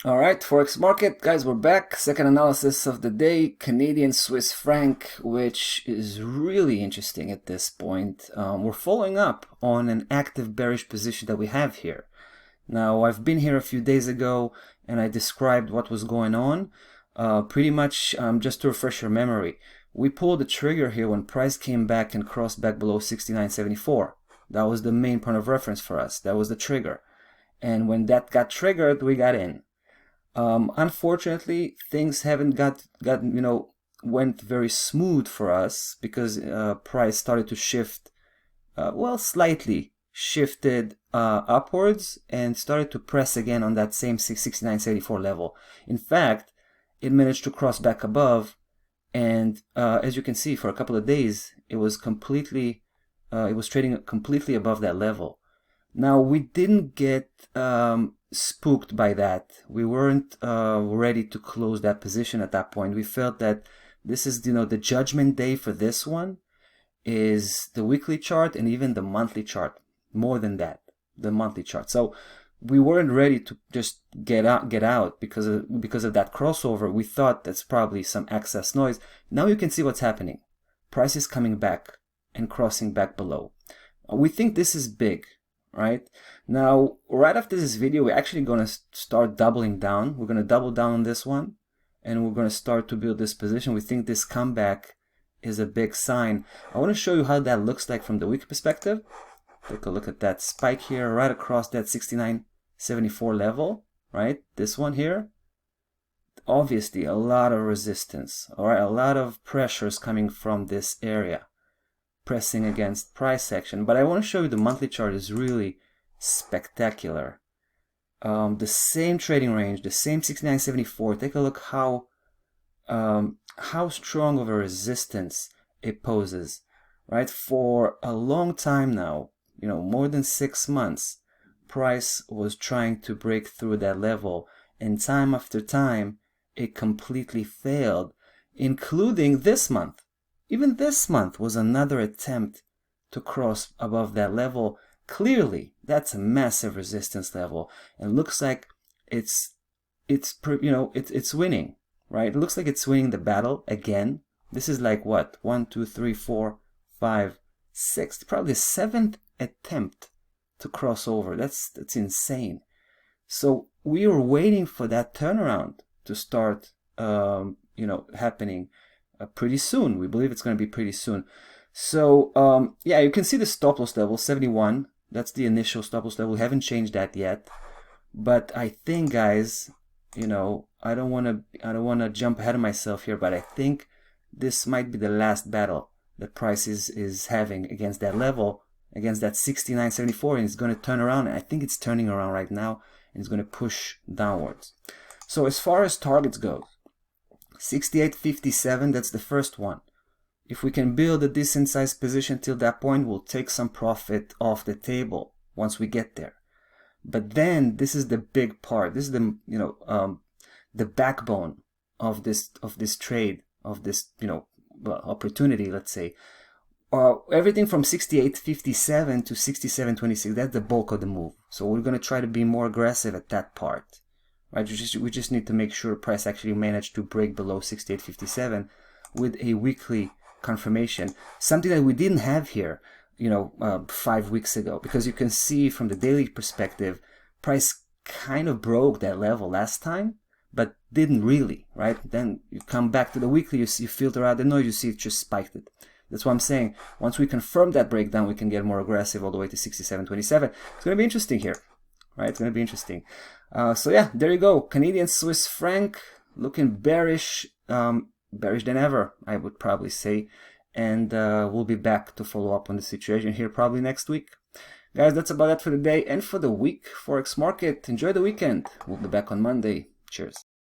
All right, Forex market, guys, we're back. Second analysis of the day, Canadian Swiss franc, which is really interesting at this point. We're following up on an active bearish position that we have here. Now, I've been here a few days ago and I described what was going on. Pretty much, just to refresh your memory, we pulled the trigger here when price came back and crossed back below 69.74. That was the main point of reference for us. That was the trigger. And when that got triggered, we got in. Unfortunately, things haven't went very smooth for us because price started to shift, slightly shifted upwards and started to press again on that same 69.74 level. In fact, it managed to cross back above, and as you can see, for a couple of days, it was trading completely above that level. Now, we didn't get spooked by that. We weren't ready to close that position at that point. We felt that this is, the judgment day for this one is the weekly chart and even the monthly chart. More than that, the monthly chart. So we weren't ready to just get out because of that crossover. We thought that's probably some excess noise. Now you can see what's happening. Price is coming back and crossing back below. We think this is big. Right now, right after this video, we're actually going to start doubling down. We're going to double down on this one, and we're going to start to build this position. We think this comeback is a big sign. I want to show you how that looks like from the week perspective. Take a look at that spike here, right across that 69.74 level. Right, this one here. Obviously, a lot of resistance. All right, a lot of pressures coming from this area, pressing against price action. But I want to show you the monthly chart is really spectacular. The same trading range, the same 69.74. Take a look how strong of a resistance it poses. Right, for a long time now, more than 6 months, price was trying to break through that level, and time after time it completely failed, including this month. Even this month was another attempt to cross above that level. Clearly, that's a massive resistance level, and looks like it's winning, right? It looks like it's winning the battle again. This is like what, 1, 2, 3, 4, 5, 6, probably the 7th attempt to cross over. That's insane. So we were waiting for that turnaround to start, happening. Pretty soon. We believe it's going to be pretty soon. So yeah, you can see the stop loss level 71. That's the initial stop loss level. We haven't changed that yet, but I think, guys, I don't want to jump ahead of myself here, but I think this might be the last battle that price is having against that level, against that 69.74, and it's going to turn around. And I think it's turning around right now, and it's going to push downwards. So as far as targets go, 68.57, that's the first one. If we can build a decent sized position till that point, we'll take some profit off the table once we get there. But then this is the big part. This is the backbone of this trade, of this opportunity, let's say. Everything from 68.57 to 67.26, that's the bulk of the move. So we're going to try to be more aggressive at that part. Right, we just need to make sure price actually managed to break below 68.57 with a weekly confirmation, something that we didn't have here 5 weeks ago, because you can see from the daily perspective, price kind of broke that level last time, but didn't really. Right, then you come back to the weekly, you filter out the noise, you see it just spiked it. That's what I'm saying. Once we confirm that breakdown, we can get more aggressive all the way to 67.27. It's going to be interesting here. Right, it's going to be interesting. So yeah, there you go. Canadian Swiss franc looking bearish, bearish than ever, I would probably say. And we'll be back to follow up on the situation here probably next week. Guys, that's about it for the day and for the week. Forex market. Enjoy the weekend. We'll be back on Monday. Cheers.